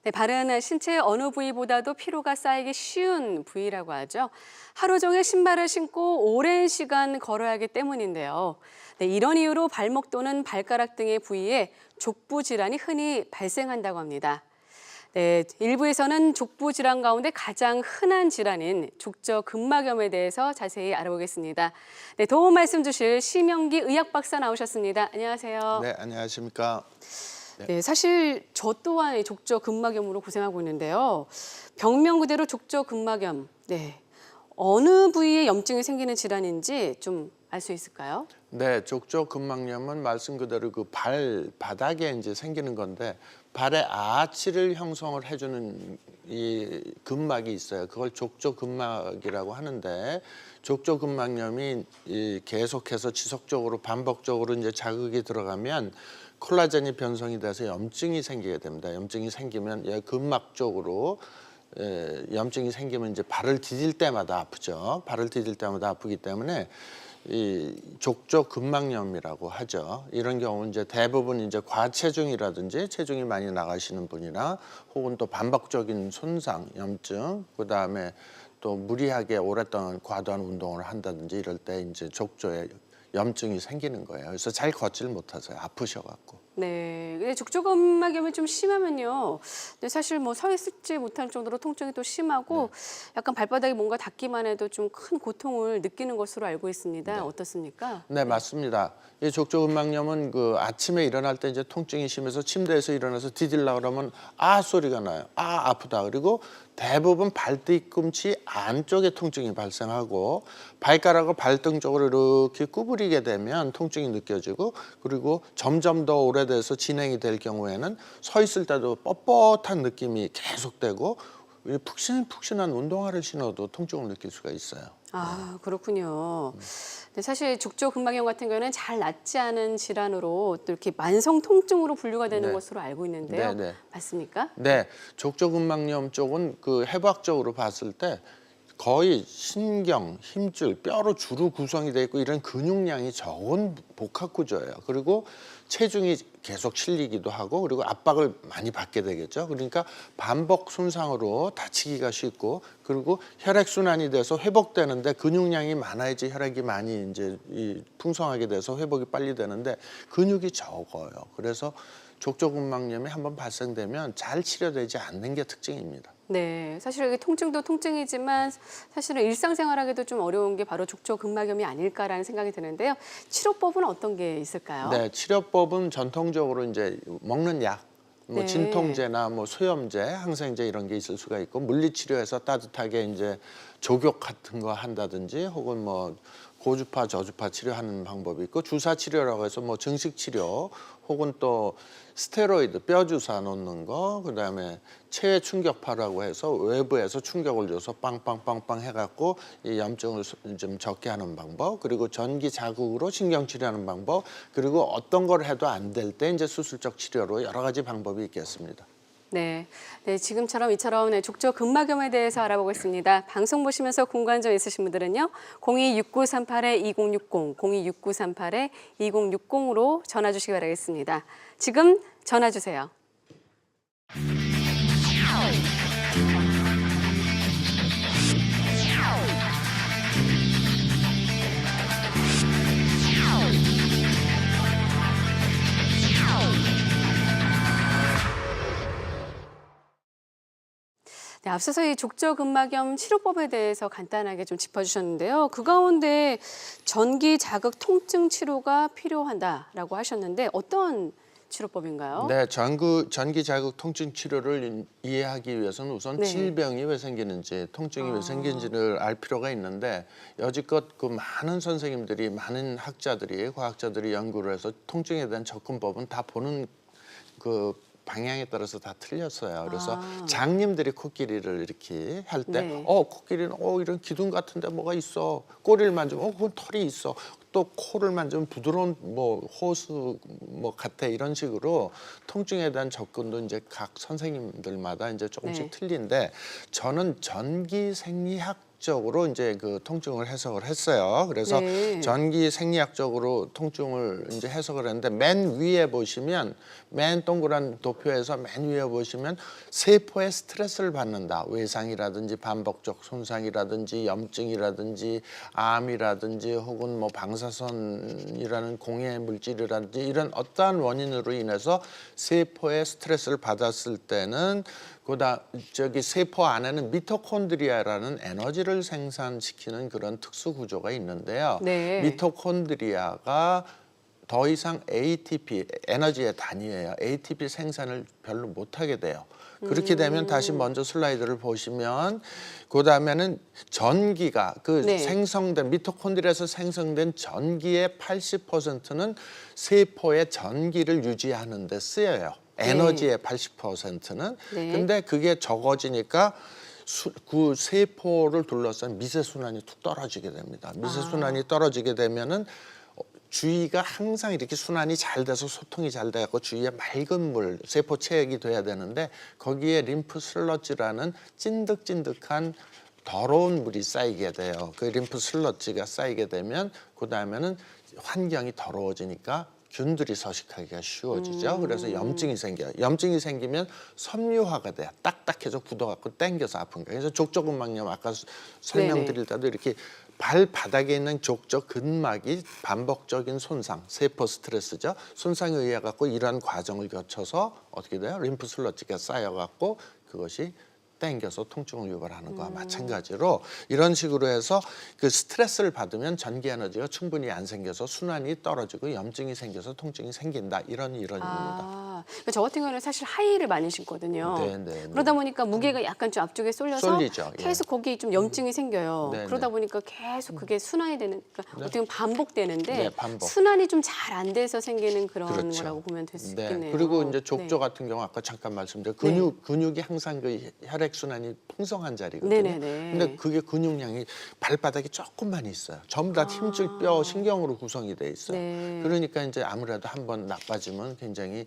네, 발은 신체의 어느 부위보다도 피로가 쌓이기 쉬운 부위라고 하죠. 하루 종일 신발을 신고 오랜 시간 걸어야 하기 때문인데요. 네, 이런 이유로 발목 또는 발가락 등의 부위에 족부 질환이 흔히 발생한다고 합니다. 네, 일부에서는 족부 질환 가운데 가장 흔한 질환인 족저근막염에 대해서 자세히 알아보겠습니다. 네, 도움 말씀 주실 심영기 의학박사 나오셨습니다. 안녕하세요. 네, 안녕하십니까. 네, 사실 저 또한 족저근막염으로 고생하고 있는데요. 병명 그대로 족저근막염. 네, 어느 부위에 염증이 생기는 질환인지 좀 알 수 있을까요? 네, 족저근막염은 말씀 그대로 그 발바닥에 이제 생기는 건데 발의 아치를 형성을 해주는 이 근막이 있어요. 그걸 족저근막이라고 하는데 족저근막염이 계속해서 지속적으로 반복적으로 이제 자극이 들어가면 콜라겐이 변성이 돼서 염증이 생기게 됩니다. 염증이 생기면 근막 쪽으로 염증이 생기면 이제 발을 디딜 때마다 아프죠. 발을 디딜 때마다 아프기 때문에 이 족저근막염이라고 하죠. 이런 경우는 이제 대부분 이제 과체중이라든지 체중이 많이 나가시는 분이나 혹은 또 반복적인 손상, 염증, 그다음에 또 무리하게 오랫동안 과도한 운동을 한다든지 이럴 때 이제 족저에 염증이 생기는 거예요. 그래서 잘 걷질 못하세요. 아프셔갖고. 네, 근데 족저근막염이 좀 심하면요. 근데 사실 뭐 서 있지 못할 정도로 통증이 또 심하고 약간 발바닥에 뭔가 닿기만 해도 좀 큰 고통을 느끼는 것으로 알고 있습니다. 어떻습니까? 네, 맞습니다. 이 족저근막염은 그 아침에 일어날 때 이제 통증이 심해서 침대에서 일어나서 디딜라 그러면 아 소리가 나요. 아 아프다. 그리고 대부분 발뒤꿈치 안쪽에 통증이 발생하고 발가락을 발등 쪽으로 이렇게 구부리게 되면 통증이 느껴지고 그리고 점점 더 오래돼서 진행이 될 경우에는 서 있을 때도 뻣뻣한 느낌이 계속되고 푹신푹신한 운동화를 신어도 통증을 느낄 수가 있어요. 아, 그렇군요. 근데 사실 족저근막염 같은 경우는 잘 낫지 않은 질환으로 또 이렇게 만성 통증으로 분류가 되는 네. 것으로 알고 있는데요. 네. 맞습니까? 네, 족저근막염 쪽은 그 해부학적으로 봤을 때 거의 신경, 힘줄, 뼈로 주로 구성이 돼 있고 이런 근육량이 적은 복합 구조예요. 그리고 체중이 계속 실리기도 하고 그리고 압박을 많이 받게 되겠죠. 그러니까 반복 손상으로 다치기가 쉽고 그리고 혈액 순환이 돼서 회복되는데 근육량이 많아야지 혈액이 많이 이제 풍성하게 돼서 회복이 빨리 되는데 근육이 적어요. 그래서 족저근막염이 한번 발생되면 잘 치료되지 않는 게 특징입니다. 네, 사실 이게 통증도 통증이지만 사실은 일상생활하기도 좀 어려운 게 바로 족저근막염이 아닐까라는 생각이 드는데요. 치료법은 어떤 게 있을까요? 네, 치료법은 전통적으로 이제 먹는 약, 뭐 네. 진통제나 뭐 소염제, 항생제 이런 게 있을 수가 있고 물리치료에서 따뜻하게 이제 족욕 같은 거 한다든지 혹은 뭐 고주파, 저주파 치료하는 방법이 있고 주사 치료라고 해서 뭐 증식 치료 혹은 또 스테로이드 뼈 주사 놓는 거 그다음에 체외 충격파라고 해서 외부에서 충격을 줘서 빵빵빵빵 해갖고 이 염증을 좀 적게 하는 방법 그리고 전기 자극으로 신경 치료하는 방법 그리고 어떤 걸 해도 안 될 때 이제 수술적 치료로 여러 가지 방법이 있겠습니다. 네, 네, 지금처럼 이처럼 네, 족저근막염에 대해서 알아보겠습니다. 방송 보시면서 궁금한 점 있으신 분들은요. 026938-2060, 026938-2060으로 전화 주시기 바라겠습니다. 지금 전화 주세요. 네, 앞서서 이 족저근막염 치료법에 대해서 간단하게 좀 짚어주셨는데요. 그 가운데 전기 자극 통증 치료가 필요하다라고 하셨는데 어떤 치료법인가요? 네, 전기 자극 통증 치료를 이해하기 위해서는 우선 네. 질병이 왜 생기는지, 통증이 왜 생기는지를 알 필요가 있는데 여지껏 그 많은 선생님들이, 많은 학자들이, 과학자들이 연구를 해서 통증에 대한 접근법은 다 보는 그 방향에 따라서 다 틀렸어요. 그래서 장님들이 코끼리를 이렇게 할 때, 네. 코끼리는 이런 기둥 같은데 뭐가 있어. 꼬리를 만지면 그건 털이 있어. 또 코를 만지면 부드러운 뭐 호수 뭐 같아 이런 식으로 통증에 대한 접근도 이제 각 선생님들마다 이제 조금씩 네. 틀린데 저는 전기 생리학 생리학적으로 이제 그 통증을 해석을 했어요. 그래서 네. 전기 생리학적으로 통증을 이제 해석을 했는데 맨 위에 보시면 맨 동그란 도표에서 맨 위에 보시면 세포에 스트레스를 받는다. 외상이라든지 반복적 손상이라든지 염증이라든지 암이라든지 혹은 뭐 방사선이라는 공해 물질이라든지 이런 어떠한 원인으로 인해서 세포에 스트레스를 받았을 때는 저기 세포 안에는 미토콘드리아라는 에너지를 생산시키는 그런 특수 구조가 있는데요. 네. 미토콘드리아가 더 이상 ATP, 에너지의 단위예요. ATP 생산을 별로 못하게 돼요. 그렇게 되면 다시 먼저 슬라이드를 보시면 그 다음에는 전기가 네. 생성된 미토콘드리아에서 생성된 전기의 80%는 세포의 전기를 유지하는 데 쓰여요. 에너지의 80%는. 네. 근데 그게 적어지니까 그 세포를 둘러싼 미세순환이 툭 떨어지게 됩니다. 미세순환이 떨어지게 되면은 주위가 항상 이렇게 순환이 잘 돼서 소통이 잘 돼갖고 주위에 맑은 물, 세포 체액이 돼야 되는데 거기에 림프 슬러지라는 찐득찐득한 더러운 물이 쌓이게 돼요. 그 림프 슬러지가 쌓이게 되면 그 다음에는 환경이 더러워지니까 균들이 서식하기가 쉬워지죠. 그래서 염증이 생겨요. 염증이 생기면 섬유화가 돼요. 딱딱해져 굳어갖고 당겨서 아픈 거예요. 그래서 족저근막염 아까 설명드릴 때도 이렇게 발바닥에 있는 족저 근막이 반복적인 손상, 세포 스트레스죠. 손상에 의해 갖고 이러한 과정을 거쳐서 어떻게 돼요? 림프 슬러지가 쌓여갖고 그것이 당겨서 통증을 유발하는 거와 마찬가지로 이런 식으로 해서 그 스트레스를 받으면 전기 에너지가 충분히 안 생겨서 순환이 떨어지고 염증이 생겨서 통증이 생긴다. 이런 이론입니다. 그러니까 저 같은 경우는 사실 하이힐을 많이 신거든요. 네. 그러다 보니까 무게가 약간 좀 앞쪽에 쏠려서 쏠리죠. 예. 계속 거기 좀 염증이 생겨요. 네, 그러다 네. 보니까 계속 그게 순환이 되는, 그러니까 어떻게 보면 반복되는데 네, 반복. 순환이 좀 잘 안 돼서 생기는 그런 그렇죠. 거라고 보면 될 수 네. 있겠네요. 그리고 이제 족저 네. 같은 경우 아까 잠깐 말씀드린 네. 근육이 항상 그 혈액 순환이 풍성한 자리거든요. 네네네. 근데 그게 근육량이 발바닥에 조금만 있어요. 전부 다 힘줄 뼈, 신경으로 구성이 돼 있어요. 네. 그러니까 이제 아무래도 한번 나빠지면 굉장히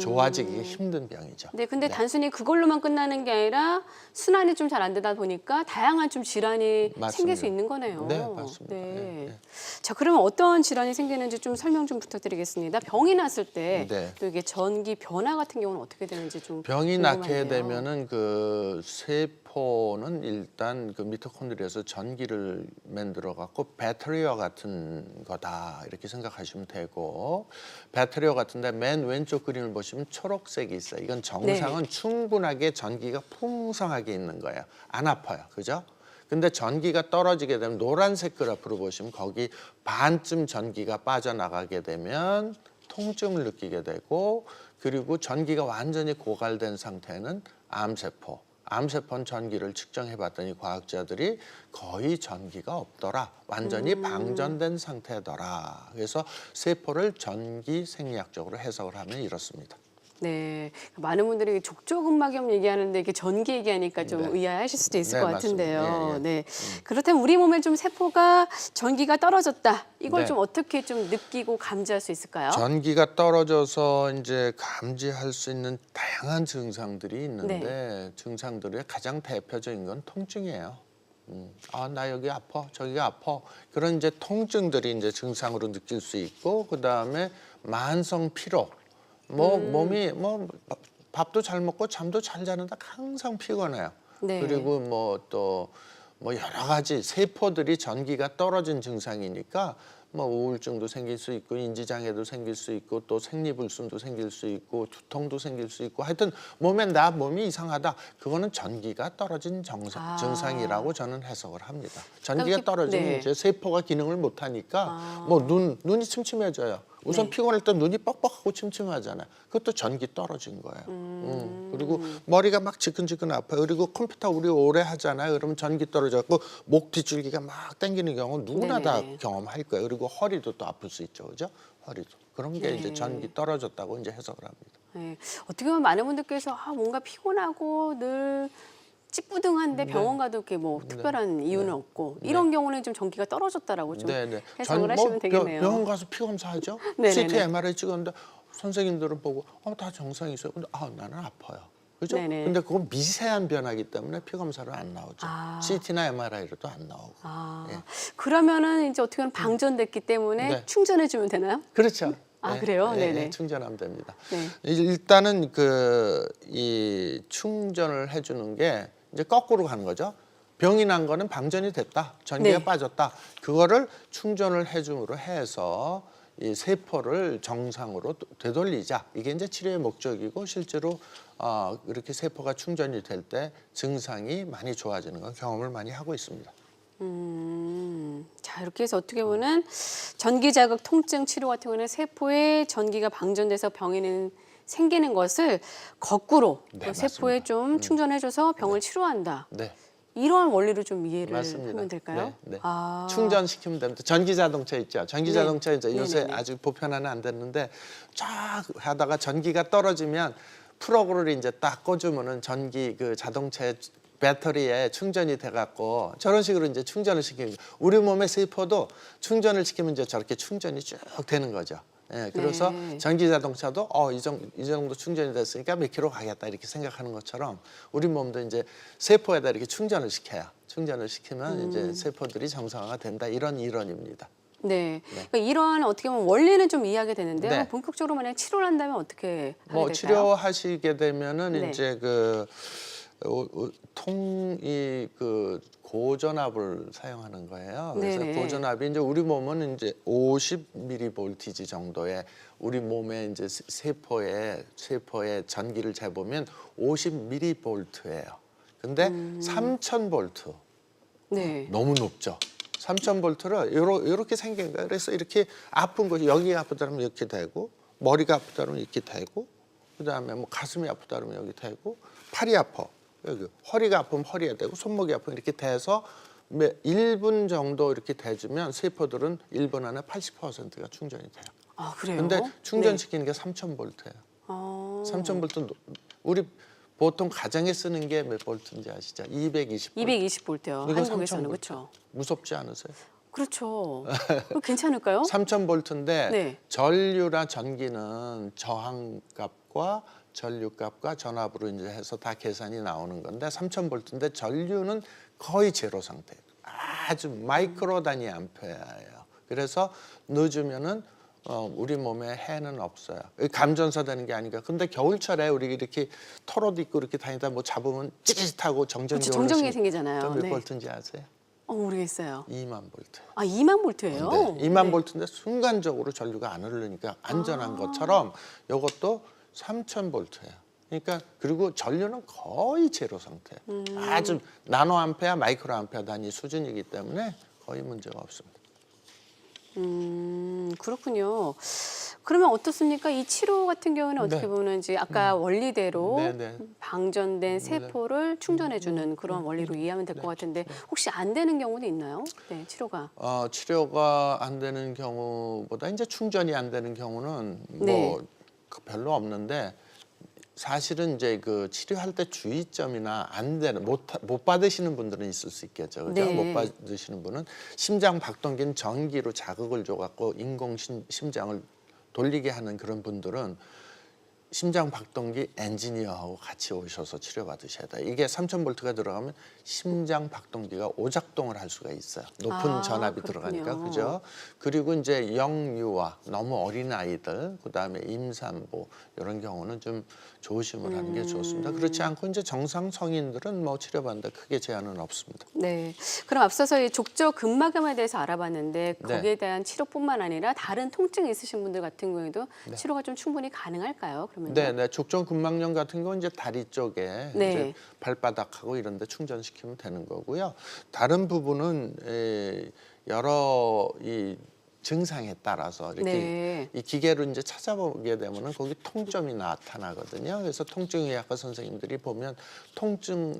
좋아지기 힘든 병이죠. 네, 근데 단순히 그걸로만 끝나는 게 아니라 순환이 좀 잘 안 되다 보니까 다양한 좀 질환이 맞습니다. 생길 수 있는 거네요. 네, 맞습니다. 네. 네. 자, 그러면 어떤 질환이 생기는지 좀 설명 좀 부탁드리겠습니다. 병이 났을 때 또 네. 이게 전기 변화 같은 경우는 어떻게 되는지 좀 병이 궁금하네요. 낳게 되면은 그 세포는 일단 그 미토콘드리아에서 전기를 만들어 갖고 배터리와 같은 거다 이렇게 생각하시면 되고 배터리와 같은데 맨 왼쪽 그림을 보시면 초록색이 있어요. 이건 정상은 충분하게 전기가 풍성하게 있는 거예요. 안 아파요, 그죠? 근데 전기가 떨어지게 되면 노란색 그래프로 보시면 거기 반쯤 전기가 빠져나가게 되면 통증을 느끼게 되고 그리고 전기가 완전히 고갈된 상태는 암세포. 암세포는 전기를 측정해 봤더니 과학자들이 거의 전기가 없더라. 완전히 방전된 상태더라. 그래서 세포를 전기 생리학적으로 해석을 하면 이렇습니다. 네, 많은 분들이 족저근막염 얘기하는데 이게 전기 얘기하니까 좀 네. 의아하실 수도 있을 네, 것 같은데요. 맞습니다. 예. 네, 그렇다면 우리 몸에 좀 세포가 전기가 떨어졌다. 이걸 네. 좀 어떻게 좀 느끼고 감지할 수 있을까요? 전기가 떨어져서 이제 감지할 수 있는 다양한 증상들이 있는데 증상들의 가장 대표적인 건 통증이에요. 나 여기 아파, 저기가 아파. 그런 이제 통증들이 이제 증상으로 느낄 수 있고 그 다음에 만성 피로. 몸이 밥도 잘 먹고 잠도 잘 자는데 항상 피곤해요. 네. 그리고 또 여러 가지 세포들이 전기가 떨어진 증상이니까 우울증도 생길 수 있고 인지장애도 생길 수 있고 또 생리불순도 생길 수 있고 두통도 생길 수 있고 하여튼 몸이 이상하다. 그거는 전기가 떨어진 증상이라고 저는 해석을 합니다. 전기가 이렇게- 떨어지면 네. 이제 세포가 기능을 못 하니까 눈이 침침해져요. 우선 네. 피곤할 때 눈이 뻑뻑하고 침침하잖아요. 그것도 전기 떨어진 거예요. 그리고 머리가 막 지근지근 아파요. 그리고 컴퓨터 우리 오래 하잖아요. 그러면 전기 떨어져갖고 목 뒤줄기가 막 당기는 경우 누구나 네네네. 다 경험할 거예요. 그리고 허리도 또 아플 수 있죠, 그죠? 허리도 그런 게 네. 이제 전기 떨어졌다고 이제 해석을 합니다. 네. 어떻게 보면 많은 분들께서 뭔가 피곤하고 늘 찌뿌둥한데 병원 가도 이렇게 특별한 이유는 없고 이런 경우는 좀 전기가 떨어졌다라고 좀 네네. 해석을 하시면 되겠네요. 병원 가서 피 검사하죠. 네네네. CT, MRI 찍었는데 선생님들은 보고 다 정상이 있어요. 근데 나는 아파요. 그죠? 네네. 근데 그건 미세한 변화이기 때문에 피 검사로 안 나오죠. 아. CT나 MRI로도 안 나오고. 아, 예. 그러면은 이제 어떻게 보면 방전됐기 때문에 네. 충전해주면 되나요? 그렇죠. 아, 그래요? 네네. 충전하면 됩니다. 네. 일단은 이 충전을 해주는 게 이제 거꾸로 가는 거죠. 병이 난 거는 방전이 됐다, 전기가 네. 빠졌다. 그거를 충전을 해줌으로 해서 이 세포를 정상으로 되돌리자. 이게 이제 치료의 목적이고 실제로 이렇게 세포가 충전이 될 때 증상이 많이 좋아지는 건 경험을 많이 하고 있습니다. 자, 이렇게 해서 어떻게 보면 전기 자극 통증 치료 같은 경우는 세포에 전기가 방전돼서 병이 생기는 것을 거꾸로 네, 그 세포에 맞습니다. 좀 충전해줘서 병을 치료한다. 네. 이런 원리로 좀 이해를 맞습니다. 하면 될까요? 네, 네. 아, 충전시키면 됩니다. 전기 자동차 있죠. 전기 자동차 이제 요새 네네네. 아직 보편화는 안 됐는데 쫙 하다가 전기가 떨어지면 플러그를 이제 딱 꽂으면은 전기 그 자동차의 배터리에 충전이 돼갖고 저런 식으로 이제 충전을 시키는 거예요. 우리 몸의 세포도 충전을 시키면 이제 저렇게 충전이 쭉 되는 거죠. 예, 그래서 네. 전기 자동차도 이 정도 충전이 됐으니까 몇 킬로 가겠다 이렇게 생각하는 것처럼 우리 몸도 이제 세포에다 이렇게 충전을 시켜요. 충전을 시키면 이제 세포들이 정상화가 된다 이런 이론입니다. 네. 그러니까 이러한 어떻게 보면 원리는 좀 이해하게 되는데요. 네. 본격적으로 만약 치료를 한다면 어떻게 하게 뭐 될까요? 치료하시게 되면은 네. 이제 고전압을 사용하는 거예요. 그래서 네네. 고전압이 이제 우리 몸은 이제 50mV 정도의 우리 몸의 이제 세포의 전기를 재보면 50mV예요. 근데 3000V 네. 너무 높죠. 3000V를 이렇게 생긴 거예요. 그래서 이렇게 아픈 곳이 여기가 아프다면 이렇게 되고 머리가 아프다면 이렇게 되고 그다음에 뭐 가슴이 아프다면 여기 되고 팔이 아파 여기 허리가 아프면 허리에 되고 손목이 아프면 이렇게 돼서 1분 정도 이렇게 돼주면 세포들은 1분 안에 80%가 충전이 돼요. 아, 그래요? 근데 충전시키는 게 3000V예요. 아, 3000V 우리 보통 가정에 쓰는 게 몇 볼트인지 아시죠? 220V. 220볼트요. 이거 한국에서는 3000V. 그렇죠. 무섭지 않으세요? 그렇죠. 그거 괜찮을까요? 3000V인데 네. 전류나 전기는 저항값과 전류값과 전압으로 이제 해서 다 계산이 나오는 건데 3000V인데 전류는 거의 제로 상태예요. 아주 마이크로 단위 암페어예요. 그래서 넣어주면은 우리 몸에 해는 없어요. 감전사 되는 게 아니라. 근데 겨울철에 우리 이렇게 털옷 입고 이렇게 다니다 뭐 잡으면 찌릿하고 정전기 그렇죠. 정전기 생기잖아요. 몇 네. 볼트인지 아세요? 모르겠어요. 2만 볼트. 아, 2만 볼트예요? 네, 2만 볼트인데 순간적으로 전류가 안 흐르니까 안전한 것처럼 이것도 3000 볼트예요. 그러니까 그리고 전류는 거의 제로 상태. 아주 나노 암페어, 마이크로 암페어 단위 수준이기 때문에 거의 문제가 없습니다. 그렇군요. 그러면 어떻습니까? 이 치료 같은 경우는 어떻게 네. 보면 이제 아까 원리대로 네. 방전된 세포를 충전해주는 그런 원리로 이해하면 될 것 같은데 혹시 안 되는 경우는 있나요? 네, 치료가. 치료가 안 되는 경우보다 이제 충전이 안 되는 경우는 네. 뭐 별로 없는데 사실은 이제 그 치료할 때 주의점이나 안 되는 못 받으시는 분들은 있을 수 있겠죠. 그죠? 네. 못 받으시는 분은 심장 박동기는 전기로 자극을 줘 갖고 인공 심장을 돌리게 하는 그런 분들은 심장 박동기 엔지니어하고 같이 오셔서 치료받으셔야 돼요. 이게 3000V가 들어가면 심장 박동기가 오작동을 할 수가 있어요. 높은 전압이 그렇군요. 들어가니까. 그죠? 그리고 이제 영유아, 너무 어린 아이들, 그다음에 임산부 이런 경우는 좀 조심을 하는 게 좋습니다. 그렇지 않고 이제 정상 성인들은 뭐 치료받는데 크게 제한은 없습니다. 네. 그럼 앞서서 이 족저 근막염에 대해서 알아봤는데 네. 거기에 대한 치료뿐만 아니라 다른 통증이 있으신 분들 같은 경우에도 치료가 좀 충분히 가능할까요? 그러면요? 네. 족저근막염 같은 건 이제 다리 쪽에 네. 이제 발바닥하고 이런 데 충전시키면 되는 거고요. 다른 부분은 여러 이 증상에 따라서 이렇게 네. 이 기계로 이제 찾아보게 되면은 거기 통점이 나타나거든요. 그래서 통증의학과 선생님들이 보면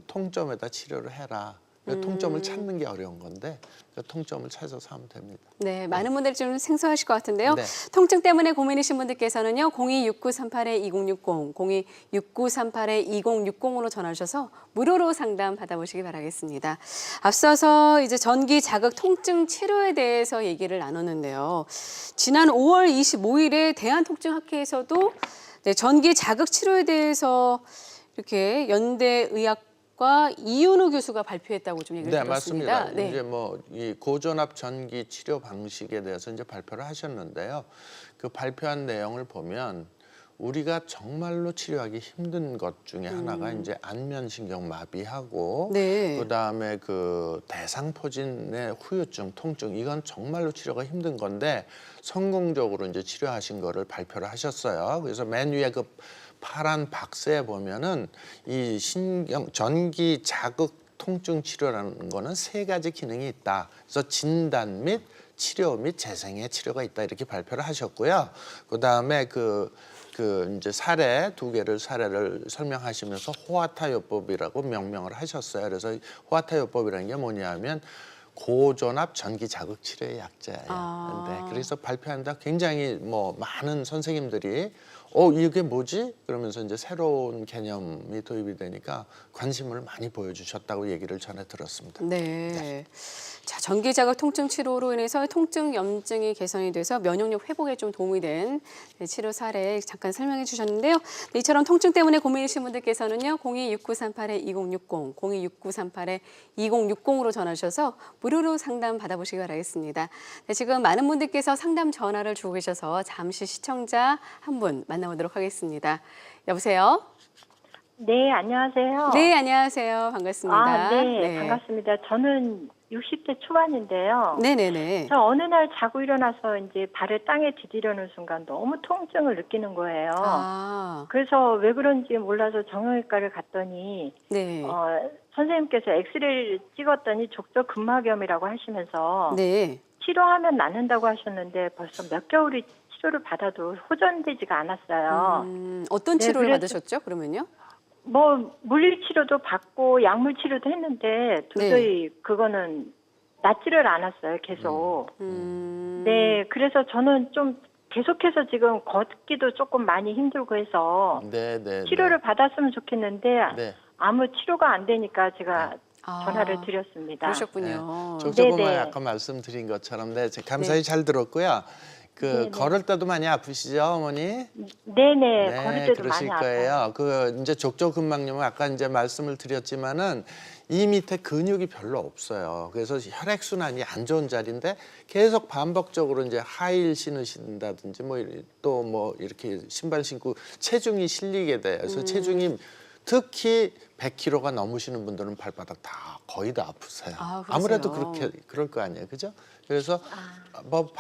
통점에다 치료를 해라. 통점을 찾는 게 어려운 건데 그 통점을 찾아서 하면 됩니다. 네, 많은 분들이 좀 생소하실 것 같은데요. 네. 통증 때문에 고민이신 분들께서는요. 026938-2060, 026938-2060으로 전화 주셔서 무료로 상담 받아보시기 바라겠습니다. 앞서서 이제 전기 자극 통증 치료에 대해서 얘기를 나눴는데요. 지난 5월 25일에 대한통증학회에서도 네, 전기 자극 치료에 대해서 이렇게 연대의학과 이윤우 교수가 발표했다고 좀 얘기를 네, 들었습니다. 맞습니다. 이제 뭐 이 고전압 전기 치료 방식에 대해서 이제 발표를 하셨는데요. 그 발표한 내용을 보면 우리가 정말로 치료하기 힘든 것 중에 하나가 이제 안면신경 마비하고 네. 그다음에 그 대상포진의 후유증, 통증 이건 정말로 치료가 힘든 건데 성공적으로 이제 치료하신 거를 발표를 하셨어요. 그래서 맨 위에 그 파란 박스에 보면은 이 신경 전기 자극 통증 치료라는 거는 세 가지 기능이 있다. 그래서 진단 및 치료 및 재생의 치료가 있다 이렇게 발표를 하셨고요. 그다음에 그 이제 사례 두 개를 사례를 설명하시면서 호아타요법이라고 명명을 하셨어요. 그래서 호아타요법이라는 게 뭐냐면 고전압 전기 자극 치료의 약자예요. 아. 네, 그래서 발표한다 굉장히 뭐 많은 선생님들이 이게 뭐지? 그러면서 이제 새로운 개념이 도입이 되니까 관심을 많이 보여주셨다고 얘기를 전해 들었습니다. 네. 자, 전기자극 통증 치료로 인해서 통증 염증이 개선이 돼서 면역력 회복에 좀 도움이 된 치료 사례 잠깐 설명해 주셨는데요. 네, 이처럼 통증 때문에 고민이신 분들께서는요. 026938-2060, 026938-2060으로 전화 주셔서 무료로 상담 받아보시기 바라겠습니다. 네, 지금 많은 분들께서 상담 전화를 주고 계셔서 잠시 시청자 한 분 만나보도록 하겠습니다. 여보세요? 네, 안녕하세요. 네, 안녕하세요. 반갑습니다. 아, 네, 반갑습니다. 저는 60대 초반인데요. 네네네. 저 어느 날 자고 일어나서 이제 발을 땅에 디디려는 순간 너무 통증을 느끼는 거예요. 아, 그래서 왜 그런지 몰라서 정형외과를 갔더니 네. 선생님께서 엑스레이를 찍었더니 족저근막염이라고 하시면서 네. 치료하면 낫는다고 하셨는데 벌써 몇 개월이 치료를 받아도 호전되지가 않았어요. 어떤 네, 치료를 그래서- 받으셨죠, 그러면요? 뭐 물리치료도 받고 약물치료도 했는데 도저히 그거는 낫지를 않았어요. 계속. 네, 그래서 저는 좀 계속해서 지금 걷기도 조금 많이 힘들고 해서 네. 치료를 받았으면 좋겠는데 네. 아무 치료가 안 되니까 제가 아, 전화를 드렸습니다. 그러셨군요. 조금만 네네. 아까 말씀드린 것처럼 감사히 잘 들었고요. 네네. 걸을 때도 많이 아프시죠, 어머니? 네네, 걸을 때도 그러실 많이 아파요. 거예요. 이제 족저근막염은 아까 이제 말씀을 드렸지만은 이 밑에 근육이 별로 없어요. 그래서 혈액 순환이 안 좋은 자리인데 계속 반복적으로 이제 하이힐 신으신다든지 또 뭐 이렇게 신발 신고 체중이 실리게 돼요. 그래서 체중이 특히 100kg가 넘으시는 분들은 발바닥 다 거의 다 아프세요. 아, 그러세요? 아무래도 그럴 거 아니에요, 그죠? 그래서 뭐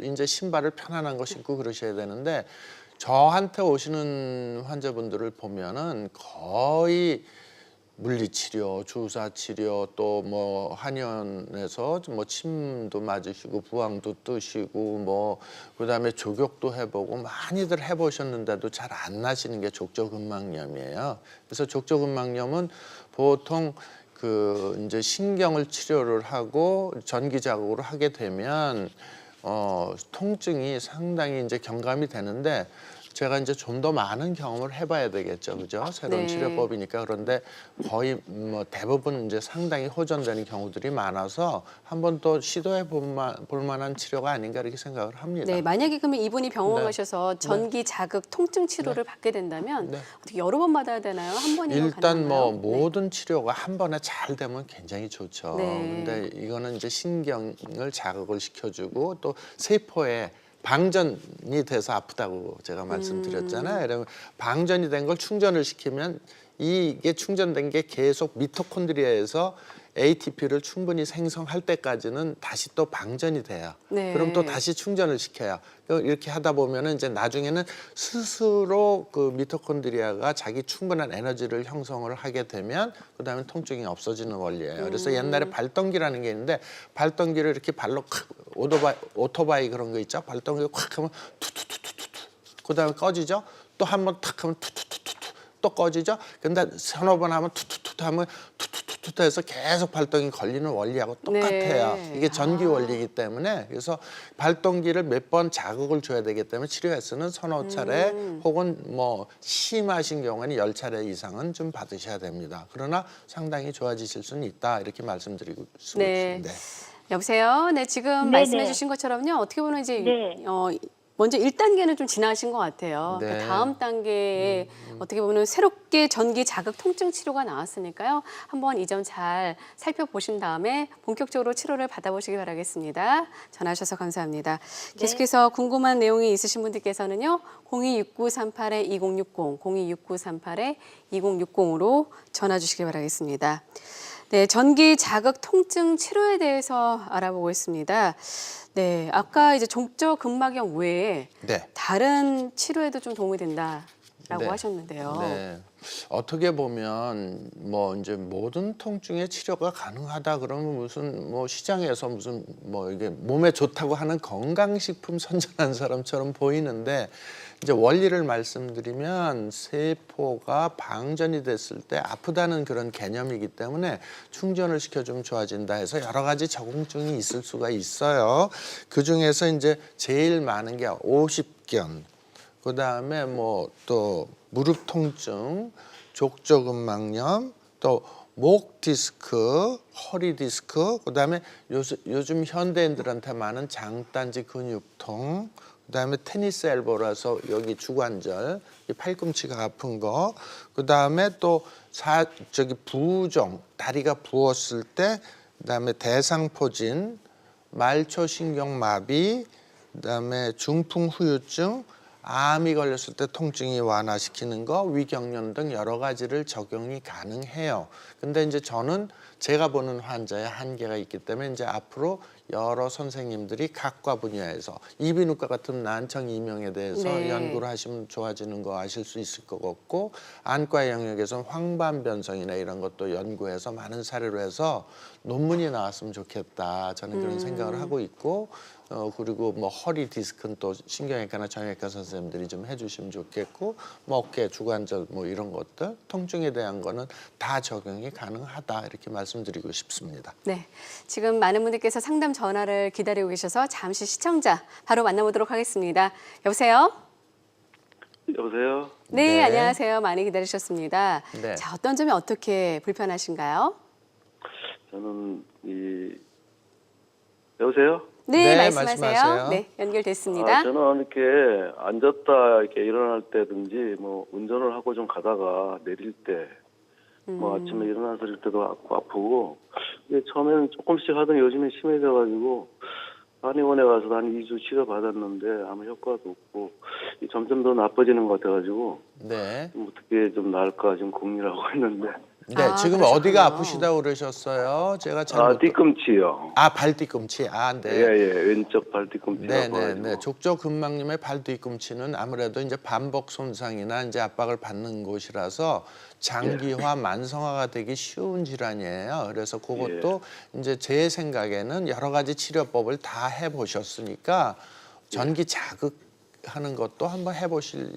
이제 신발을 편안한 거 신고 그러셔야 되는데 저한테 오시는 환자분들을 보면은 거의 물리치료, 주사치료 또 뭐 한의원에서 뭐 침도 맞으시고 부항도 뜨시고 뭐 그다음에 족욕도 해보고 많이들 해보셨는데도 잘 안 나시는 게 족저근막염이에요. 그래서 족저근막염은 보통 이제 신경을 치료를 하고 전기 자극으로 하게 되면 통증이 상당히 이제 경감이 되는데 제가 이제 좀 더 많은 경험을 해봐야 되겠죠, 그죠? 새로운 네. 치료법이니까. 그런데 거의 뭐 대부분 이제 상당히 호전되는 경우들이 많아서 한번 또 시도해 볼 만한 치료가 아닌가 이렇게 생각을 합니다. 네, 만약에 그러면 이분이 병원 네. 가셔서 전기 자극 통증 치료를 받게 된다면 네. 어떻게 여러 번 받아야 되나요? 한 번이면 일단 뭐 가능한가요? 모든 치료가 한 번에 잘 되면 굉장히 좋죠. 네. 근데 이거는 이제 신경을 자극을 시켜주고 또 세포에 방전이 돼서 아프다고 제가 말씀드렸잖아요. 그러면 방전이 된 걸 충전을 시키면 이게 충전된 게 계속 미토콘드리아에서 ATP를 충분히 생성할 때까지는 다시 또 방전이 돼요. 네. 그럼 또 다시 충전을 시켜요. 이렇게 하다 보면은 이제 나중에는 스스로 그 미토콘드리아가 자기 충분한 에너지를 형성을 하게 되면 그다음에 통증이 없어지는 원리예요. 그래서 옛날에 발동기라는 게 있는데 발동기를 이렇게 발로 오토바이 그런 거 있죠. 발동기 콱 하면 투투투투투. 그다음에 꺼지죠. 또 한 번 탁 하면 투투투투투. 또 꺼지죠. 근데 서너 번 하면 투투투투 하면 투투투투 해서 계속 발동이 걸리는 원리하고 똑같아요. 네. 이게 전기 원리이기 때문에 그래서 발동기를 몇 번 자극을 줘야 되기 때문에 치료 횟수는 서너 차례 혹은 뭐 심하신 경우에는 10차례 이상은 좀 받으셔야 됩니다. 그러나 상당히 좋아지실 수는 있다 이렇게 말씀드리고 네. 싶습니다. 여보세요. 네, 지금 네네. 말씀해 주신 것처럼요. 어떻게 보면 이제 네. 먼저 1단계는 좀 지나신 것 같아요. 네. 그 다음 단계에 어떻게 보면 새롭게 전기 자극 통증 치료가 나왔으니까요. 한번 이 점 잘 살펴보신 다음에 본격적으로 치료를 받아보시기 바라겠습니다. 전화 주셔서 감사합니다. 계속해서 궁금한 내용이 있으신 분들께서는요. 026938-2060, 026938-2060으로 전화 주시기 바라겠습니다. 네, 전기 자극 통증 치료에 대해서 알아보고 있습니다. 네, 아까 이제 종적 근막염 외에 네. 다른 치료에도 좀 도움이 된다라고 네. 하셨는데요. 네. 어떻게 보면 뭐 이제 모든 통증의 치료가 가능하다 그러면 무슨 뭐 시장에서 무슨 뭐 이게 몸에 좋다고 하는 건강식품 선전한 사람처럼 보이는데 이제 원리를 말씀드리면 세포가 방전이 됐을 때 아프다는 그런 개념이기 때문에 충전을 시켜주면 좋아진다 해서 여러 가지 적응증이 있을 수가 있어요. 그 중에서 이제 제일 많은 게 오십견, 그 다음에 뭐 또 무릎 통증, 족저근막염, 또 목 디스크, 허리 디스크, 그 다음에 요즘 현대인들한테 많은 장단지 근육통, 그 다음에 테니스 엘보라서 여기 주관절, 이 팔꿈치가 아픈 거, 그 다음에 또 부종, 다리가 부었을 때, 그 다음에 대상포진, 말초신경마비, 그 다음에 중풍후유증, 암이 걸렸을 때 통증이 완화시키는 거, 위경련 등 여러 가지를 적용이 가능해요. 근데 이제 저는 제가 보는 환자의 한계가 있기 때문에 이제 앞으로 여러 선생님들이 각과 분야에서 이비인후과 같은 난청 이명에 대해서 네. 연구를 하시면 좋아지는 거 아실 수 있을 것 같고, 안과 영역에서는 황반변성이나 이런 것도 연구해서 많은 사례로 해서 논문이 나왔으면 좋겠다. 저는 그런 생각을 하고 있고, 그리고 뭐 허리 디스크는 또 신경외과나 정형외과 선생님들이 좀 해주시면 좋겠고, 뭐 어깨, 주관절 뭐 이런 것들 통증에 대한 거는 다 적용이 가능하다 이렇게 말씀드리고 싶습니다. 네, 지금 많은 분들께서 상담 전화를 기다리고 계셔서 잠시 시청자 바로 만나보도록 하겠습니다. 여보세요? 여보세요? 네, 네. 안녕하세요. 많이 기다리셨습니다. 네. 자, 어떤 점이 어떻게 불편하신가요? 저는 여보세요? 네, 네, 말씀하세요. 말씀하세요. 네, 연결됐습니다. 저는 이렇게 앉았다 이렇게 일어날 때든지 뭐 운전을 하고 좀 가다가 내릴 때 뭐 아침에 일어나서 일 때도 아프고, 이게 처음에는 조금씩 하더니 요즘에 심해져가지고 한의원에 가서 한 2주 치료 받았는데 아무 효과도 없고 점점 더 나빠지는 것 같아가지고 네. 어떻게 좀 나을까 지금 고민을 하고 있는데. 네, 아, 지금 그러셨군요. 어디가 아프시다고 그러셨어요? 제가 잘못. 뒤꿈치요. 발뒤꿈치. 네. 예, 왼쪽 발 뒤꿈치라고 네. 해가지고. 족저근막염의 발뒤꿈치는 아무래도 이제 반복 손상이나 이제 압박을 받는 곳이라서 장기화, 만성화가 되기 쉬운 질환이에요. 그래서 그것도 이제 제 생각에는 여러 가지 치료법을 다 해보셨으니까 전기 자극하는 것도 한번 해보시면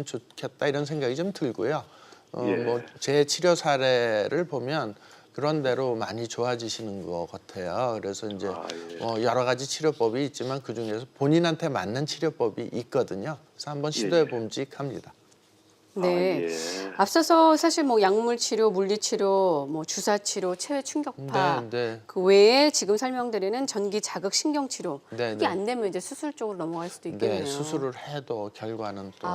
좋겠다 이런 생각이 좀 들고요. 뭐 제 치료 사례를 보면 그런 대로 많이 좋아지시는 것 같아요. 그래서 이제 여러 가지 치료법이 있지만 그 중에서 본인한테 맞는 치료법이 있거든요. 그래서 한번 시도해 봄직합니다. 네. 예. 앞서서 사실 뭐 약물 치료, 물리 치료, 뭐 주사 치료, 체외 충격파 네. 그 외에 지금 설명드리는 전기 자극 신경 치료 네, 그게 네. 안 되면 이제 수술 쪽으로 넘어갈 수도 있겠네요. 네, 수술을 해도 결과는 또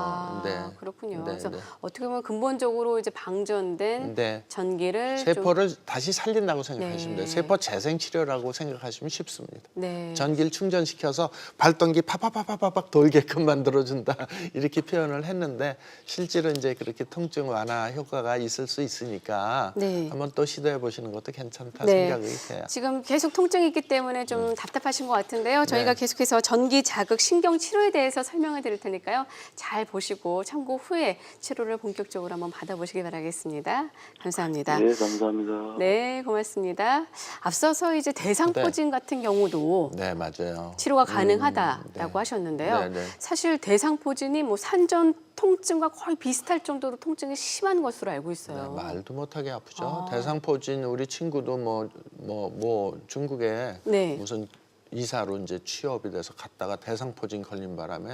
그렇군요. 네, 그래서 네. 어떻게 보면 근본적으로 이제 방전된 네. 전기를 세포를 다시 살린다고 생각하시면 네. 돼요. 세포 재생 치료라고 생각하시면 쉽습니다. 네. 전기를 충전시켜서 발동기 팍팍팍팍팍 돌게끔 만들어준다 이렇게 표현을 했는데 실제로 이제 그렇게 통증 완화 효과가 있을 수 있으니까 네. 한번 또 시도해 보시는 것도 괜찮다 네. 생각이 돼요. 지금 계속 통증이 있기 때문에 좀 답답하신 것 같은데요. 저희가 네. 계속해서 전기 자극 신경 치료에 대해서 설명을 드릴 테니까요. 잘 보시고 참고 후에 치료를 본격적으로 한번 받아보시기 바라겠습니다. 감사합니다. 네, 감사합니다. 네, 고맙습니다. 앞서서 이제 대상포진 같은 경우도 네, 맞아요. 치료가 가능하다라고 네. 하셨는데요. 네, 네. 사실 대상포진이 뭐 산전 통증과 거의 비슷할 정도로 통증이 심한 것으로 알고 있어요. 네, 말도 못하게 아프죠. 대상포진 우리 친구도 뭐 중국에 네. 무슨 이사로 이제 취업이 돼서 갔다가 대상포진 걸린 바람에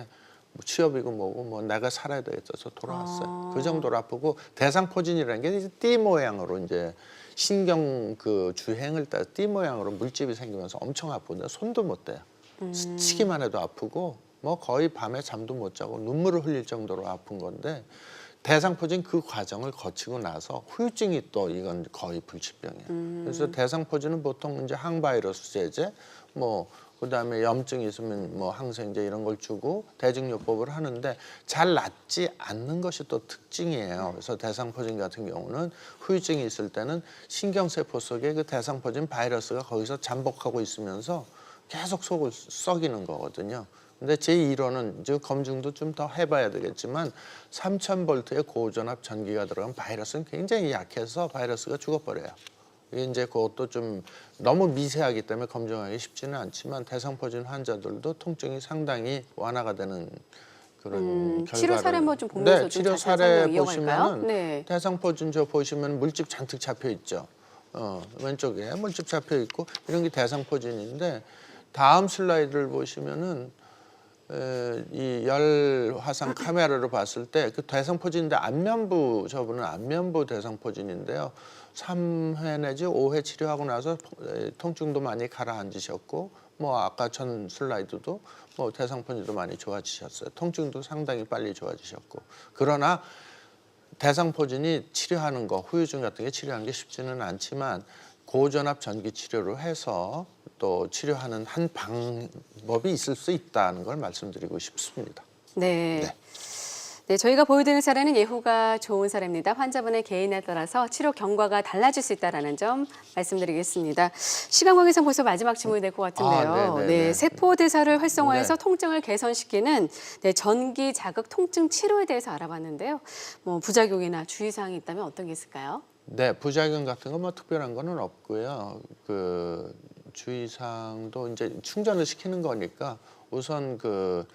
뭐 취업이고 뭐고 뭐 내가 살아야 되겠어서 돌아왔어요. 그 정도로 아프고 대상포진이라는 게 이제 띠 모양으로 이제 신경 그 주행을 따라 띠 모양으로 물집이 생기면서 엄청 아픈데 손도 못 대요. 스치기만 해도 아프고 뭐 거의 밤에 잠도 못 자고 눈물을 흘릴 정도로 아픈 건데 대상포진 그 과정을 거치고 나서 후유증이 또 이건 거의 불치병이에요. 그래서 대상포진은 보통 이제 항바이러스 제제 뭐 그다음에 염증이 있으면 뭐 항생제 이런 걸 주고 대증요법을 하는데 잘 낫지 않는 것이 또 특징이에요. 그래서 대상포진 같은 경우는 후유증이 있을 때는 신경세포 속에 그 대상포진 바이러스가 거기서 잠복하고 있으면서 계속 속을 썩이는 거거든요. 근데 제 이론은 이제 검증도 좀 더 해봐야 되겠지만 3000볼트의 고전압 전기가 들어간 바이러스는 굉장히 약해서 바이러스가 죽어버려요. 이제 그것도 좀 너무 미세하기 때문에 검증하기 쉽지는 않지만 대상포진 환자들도 통증이 상당히 완화가 되는 그런 결과를. 치료 사례 한번 좀 보면서 좀 치료 자세히 사례 설명 이어갈까요? 보시면은 네. 대상포진 저 보시면 물집 잔뜩 잡혀 있죠. 왼쪽에 물집 잡혀 있고 이런 게 대상포진인데 다음 슬라이드를 보시면은 이 열 화상 카메라로 봤을 때 그 대상포진인데 안면부 저분은 안면부 대상포진인데요. 3회 내지 5회 치료하고 나서 통증도 많이 가라앉으셨고 뭐 아까 전 슬라이드도 뭐 대상포진도 많이 좋아지셨어요. 통증도 상당히 빨리 좋아지셨고 그러나 대상포진이 치료하는 거 후유증 같은 게 치료하는 게 쉽지는 않지만 고전압 전기 치료로 해서 또 치료하는 한 방법이 있을 수 있다는 걸 말씀드리고 싶습니다. 네. 네. 네, 저희가 보여드리는 사례는 예후가 좋은 사례입니다. 환자분의 개인에 따라서 치료 경과가 달라질 수 있다는 점 말씀드리겠습니다. 시간 관계상 벌써 마지막 질문이 될 것 같은데요. 네, 세포 대사를 활성화해서 통증을 개선시키는 전기 자극 통증 치료에 대해서 알아봤는데요. 뭐 부작용이나 주의사항이 있다면 어떤 게 있을까요? 네, 부작용 같은 거 뭐 특별한 거는 없고요. 그 주의사항도 이제 충전을 시키는 거니까 우선 그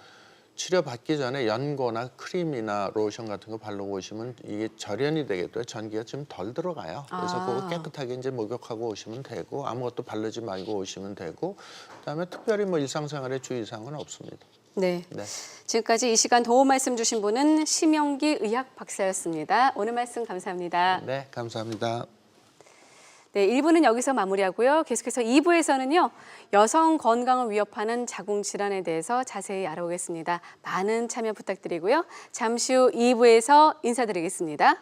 치료 받기 전에 연고나 크림이나 로션 같은 거 바르고 오시면 이게 절연이 되겠고요. 전기가 좀 덜 들어가요. 그래서 그거 깨끗하게 이제 목욕하고 오시면 되고 아무것도 바르지 말고 오시면 되고 그다음에 특별히 뭐 일상생활에 주의사항은 없습니다. 네. 네. 지금까지 이 시간 도움 말씀 주신 분은 심영기 의학 박사였습니다. 오늘 말씀 감사합니다. 네, 감사합니다. 네, 1부는 여기서 마무리하고요. 계속해서 2부에서는요. 여성 건강을 위협하는 자궁 질환에 대해서 자세히 알아보겠습니다. 많은 참여 부탁드리고요. 잠시 후 2부에서 인사드리겠습니다.